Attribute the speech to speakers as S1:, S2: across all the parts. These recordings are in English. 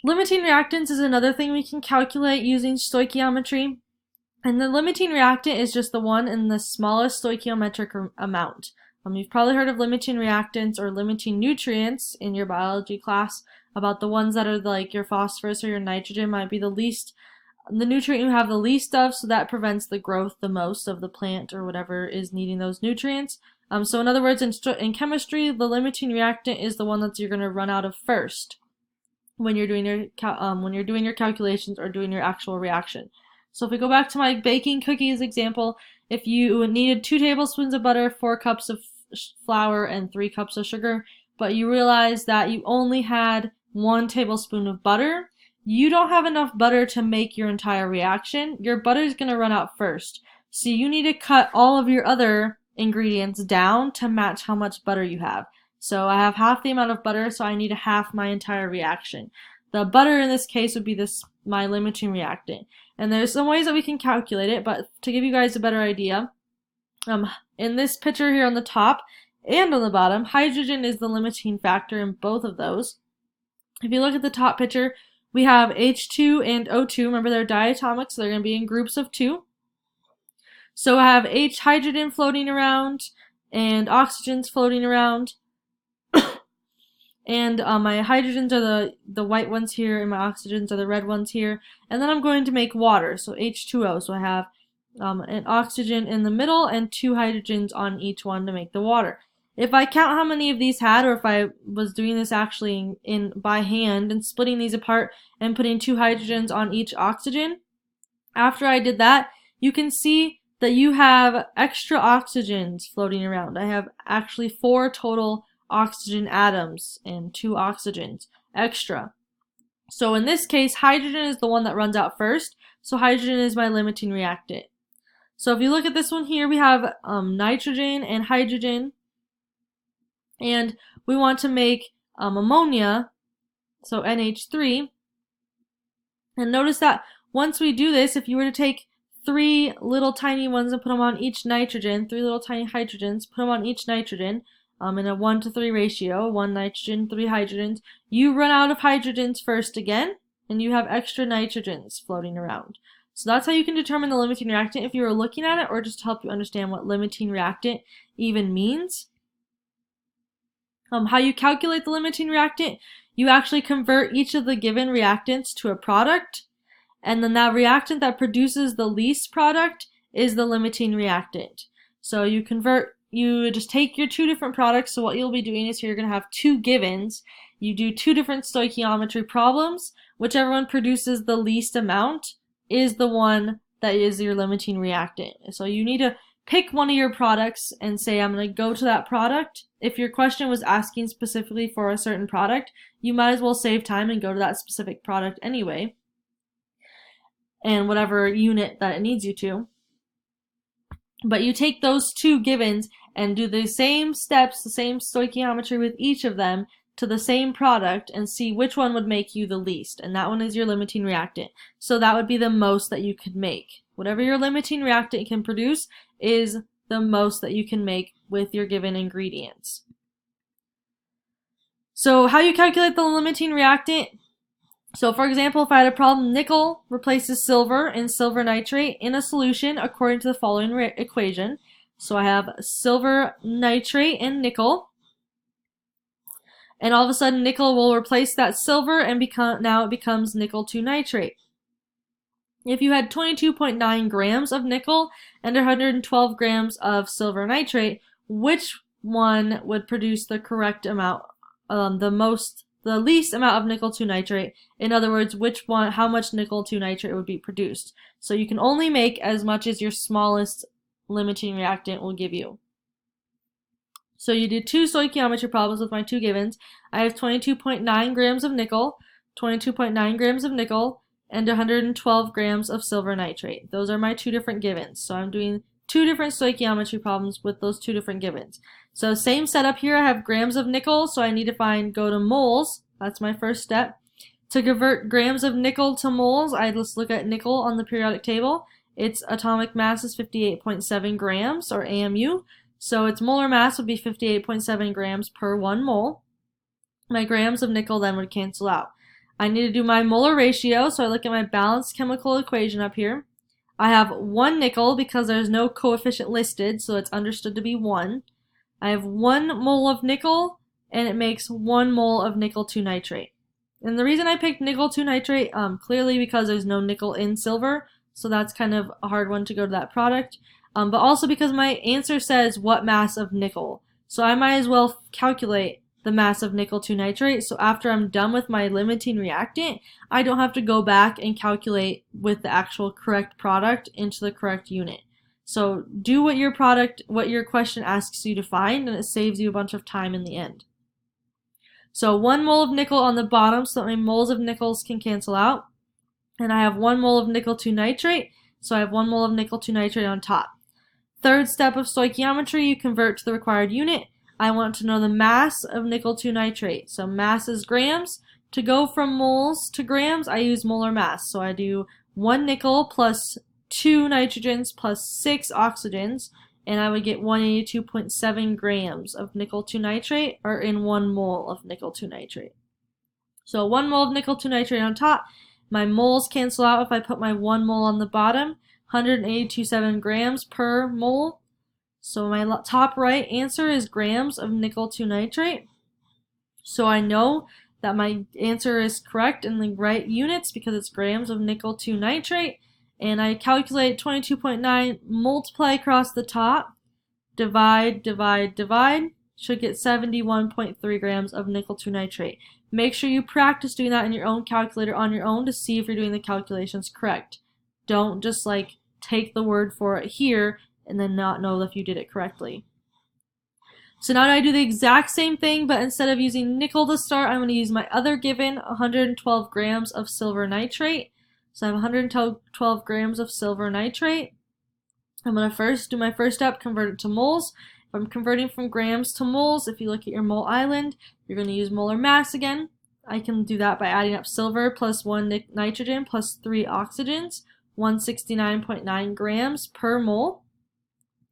S1: Limiting reactants is another thing we can calculate using stoichiometry. And the limiting reactant is just the one in the smallest stoichiometric amount. You've probably heard of limiting reactants or limiting nutrients in your biology class, about the ones that are like your phosphorus or your nitrogen might be the nutrient you have the least of, so that prevents the growth the most of the plant or whatever is needing those nutrients. So in other words, in chemistry, the limiting reactant is the one that you're going to run out of first when you're doing your calculations or doing your actual reaction. So if we go back to my baking cookies example, if you needed 2 tablespoons of butter, 4 cups of flour, and 3 cups of sugar, but you realize that you only had 1 tablespoon of butter, you don't have enough butter to make your entire reaction. Your butter is going to run out first. So you need to cut all of your other ingredients down to match how much butter you have. So I have half the amount of butter, so I need to half my entire reaction. The butter in this case would be my limiting reactant. And there's some ways that we can calculate it, but to give you guys a better idea, in this picture here on the top and on the bottom, hydrogen is the limiting factor in both of those. If you look at the top picture, we have H2 and O2. Remember, they're diatomic, so they're going to be in groups of 2. So I have hydrogen floating around and oxygen's floating around. And my hydrogens are the white ones here, and my oxygens are the red ones here. And then I'm going to make water, so H2O. So I have an oxygen in the middle and 2 hydrogens on each one to make the water. If I count how many of these had, or if I was doing this actually by hand and splitting these apart and putting 2 hydrogens on each oxygen, after I did that, you can see that you have extra oxygens floating around. I have actually 4 total oxygen atoms and 2 oxygens extra. So in this case, hydrogen is the one that runs out first, so hydrogen is my limiting reactant. So if you look at this one here, we have nitrogen and hydrogen, and we want to make ammonia, so NH3. And notice that once we do this, if you were to take 3 little tiny ones and put them on each nitrogen, 3 little tiny hydrogens, put them on each nitrogen, in a 1:3 ratio, 1 nitrogen, 3 hydrogens, you run out of hydrogens first again, and you have extra nitrogens floating around. So that's how you can determine the limiting reactant if you were looking at it, or just to help you understand what limiting reactant even means. How you calculate the limiting reactant, you actually convert each of the given reactants to a product, and then that reactant that produces the least product is the limiting reactant. So you just take your 2 different products. So what you'll be doing is you're going to have 2 givens. You do 2 different stoichiometry problems. Whichever one produces the least amount is the one that is your limiting reactant. So you need to pick one of your products and say, I'm going to go to that product. If your question was asking specifically for a certain product, you might as well save time and go to that specific product anyway, and whatever unit that it needs you to. But you take those 2 givens and do the same steps, the same stoichiometry with each of them to the same product, and see which one would make you the least. And that one is your limiting reactant. So that would be the most that you could make. Whatever your limiting reactant can produce is the most that you can make with your given ingredients. So how you calculate the limiting reactant? So for example, if I had a problem, nickel replaces silver in silver nitrate in a solution according to the following equation. So I have silver nitrate and nickel, and all of a sudden nickel will replace that silver and now it becomes nickel 2 nitrate. If you had 22.9 grams of nickel and 112 grams of silver nitrate, which one would produce the correct amount, the least amount of nickel 2 nitrate? In other words, how much nickel 2 nitrate would be produced. So you can only make as much as your smallest limiting reactant will give you. So you did 2 stoichiometry problems with my 2 givens. I have 22.9 grams of nickel, 22.9 grams of nickel, and 112 grams of silver nitrate. Those are my 2 different givens. So I'm doing 2 different stoichiometry problems with those 2 different givens. So same setup here. I have grams of nickel, so I need to go to moles. That's my first step. To convert grams of nickel to moles, I just look at nickel on the periodic table. Its atomic mass is 58.7 grams, or AMU. So its molar mass would be 58.7 grams per 1 mole. My grams of nickel then would cancel out. I need to do my molar ratio, so I look at my balanced chemical equation up here. I have 1 nickel because there's no coefficient listed, so it's understood to be 1. I have 1 mole of nickel, and it makes 1 mole of nickel 2 nitrate. And the reason I picked nickel 2 nitrate, clearly because there's no nickel in silver, so that's kind of a hard one to go to that product. But also because my answer says what mass of nickel. So I might as well calculate the mass of nickel 2 nitrate. So after I'm done with my limiting reactant, I don't have to go back and calculate with the actual correct product into the correct unit. So do what your question asks you to find, and it saves you a bunch of time in the end. So 1 mole of nickel on the bottom, so that my moles of nickels can cancel out. And I have 1 mole of nickel 2 nitrate, so I have 1 mole of nickel 2 nitrate on top. Third step of stoichiometry, you convert to the required unit. I want to know the mass of nickel 2 nitrate. So mass is grams. To go from moles to grams, I use molar mass. So I do 1 nickel plus 2 nitrogens plus 6 oxygens, and I would get 182.7 grams of nickel 2 nitrate, or in 1 mole of nickel 2 nitrate. So 1 mole of nickel 2 nitrate on top. My moles cancel out if I put my 1 mole on the bottom. 182.7 grams per mole. So my top right answer is grams of nickel 2 nitrate. So I know that my answer is correct in the right units because it's grams of nickel 2 nitrate. And I calculate 22.9, multiply across the top, divide, should get 71.3 grams of nickel 2 nitrate. Make sure you practice doing that in your own calculator on your own to see if you're doing the calculations correct. Don't just take the word for it here and then not know if you did it correctly. So now I do the exact same thing, but instead of using nickel to start, I'm going to use my other given, 112 grams of silver nitrate. So I have 112 grams of silver nitrate. I'm going to first do my first step, convert it to moles. If I'm converting from grams to moles, if you look at your mole island, you're going to use molar mass again. I can do that by adding up silver plus 1 nitrogen plus 3 oxygens, 169.9 grams per mole.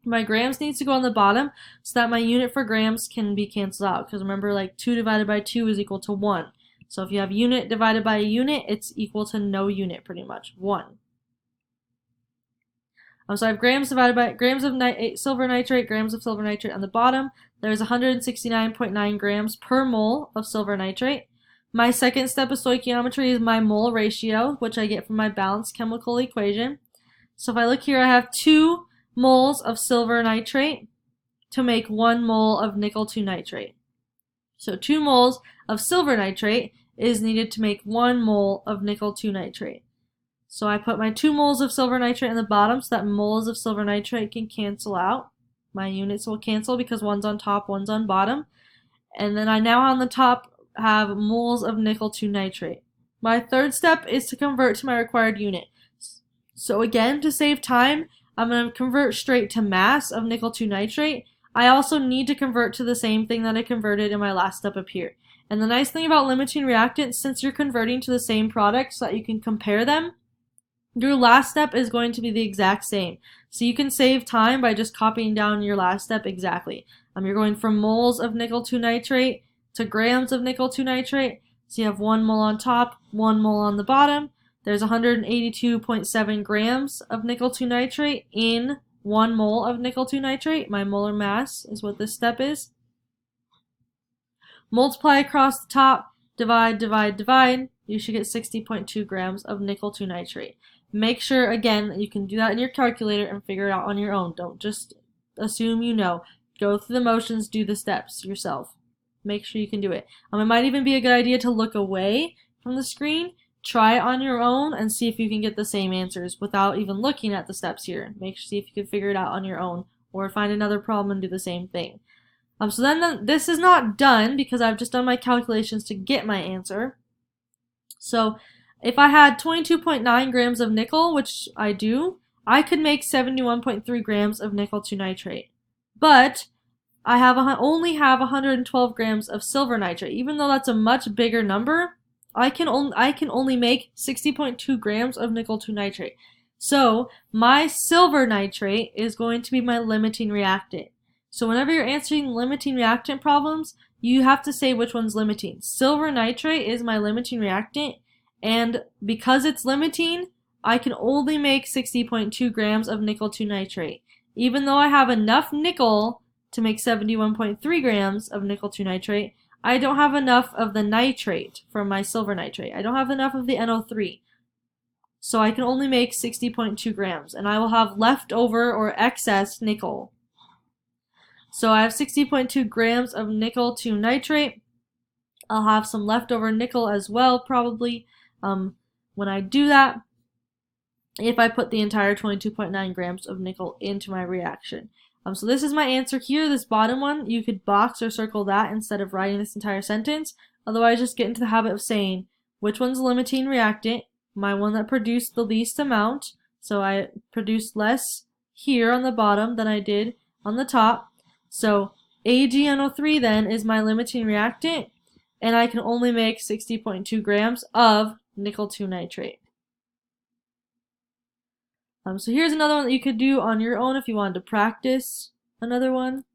S1: My grams needs to go on the bottom so that my unit for grams can be canceled out, because remember, 2 divided by 2 is equal to 1. So if you have unit divided by a unit, it's equal to no unit pretty much, 1. So I have grams divided by grams of silver nitrate on the bottom. There's 169.9 grams per mole of silver nitrate. My second step of stoichiometry is my mole ratio, which I get from my balanced chemical equation. So if I look here, I have 2 moles of silver nitrate to make 1 mole of nickel 2 nitrate. So 2 moles of silver nitrate is needed to make 1 mole of nickel 2 nitrate. So I put my 2 moles of silver nitrate in the bottom so that moles of silver nitrate can cancel out. My units will cancel because one's on top, one's on bottom. And then I now on the top have moles of nickel 2 nitrate. My third step is to convert to my required unit. So again, to save time, I'm going to convert straight to mass of nickel 2 nitrate. I also need to convert to the same thing that I converted in my last step up here. And the nice thing about limiting reactants, since you're converting to the same product so that you can compare them, your last step is going to be the exact same. So you can save time by just copying down your last step exactly. You're going from moles of nickel 2 nitrate to grams of nickel 2 nitrate. So you have 1 mole on top, 1 mole on the bottom. There's 182.7 grams of nickel 2 nitrate in 1 mole of nickel 2 nitrate. My molar mass is what this step is. Multiply across the top, divide. You should get 60.2 grams of nickel 2 nitrate. Make sure, again, that you can do that in your calculator and figure it out on your own. Don't just assume you know. Go through the motions, do the steps yourself. Make sure you can do it. It might even be a good idea to look away from the screen, try it on your own, and see if you can get the same answers without even looking at the steps here. See if you can figure it out on your own, or find another problem and do the same thing. So then this is not done because I've just done my calculations to get my answer. So if I had 22.9 grams of nickel, which I do, I could make 71.3 grams of nickel 2 nitrate. But I only have 112 grams of silver nitrate. Even though that's a much bigger number, I can only make 60.2 grams of nickel 2 nitrate. So my silver nitrate is going to be my limiting reactant. So whenever you're answering limiting reactant problems, you have to say which one's limiting. Silver nitrate is my limiting reactant, and because it's limiting, I can only make 60.2 grams of nickel 2 nitrate. Even though I have enough nickel to make 71.3 grams of nickel 2 nitrate, I don't have enough of the nitrate from my silver nitrate. I don't have enough of the NO3. So I can only make 60.2 grams, and I will have leftover or excess nickel. So I have 60.2 grams of nickel 2 nitrate. I'll have some leftover nickel as well, probably, when I do that, if I put the entire 22.9 grams of nickel into my reaction. So this is my answer here. This bottom one, you could box or circle that instead of writing this entire sentence. Otherwise, just get into the habit of saying which one's the limiting reactant, my one that produced the least amount. So I produced less here on the bottom than I did on the top. So AgNO3 then is my limiting reactant, and I can only make 60.2 grams of nickel 2 nitrate. So here's another one that you could do on your own if you wanted to practice another one.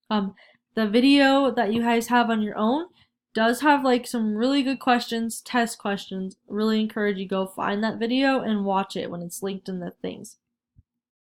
S1: The video that you guys have on your own does have like some really good questions, test questions. Really encourage you go find that video and watch it when it's linked in the things.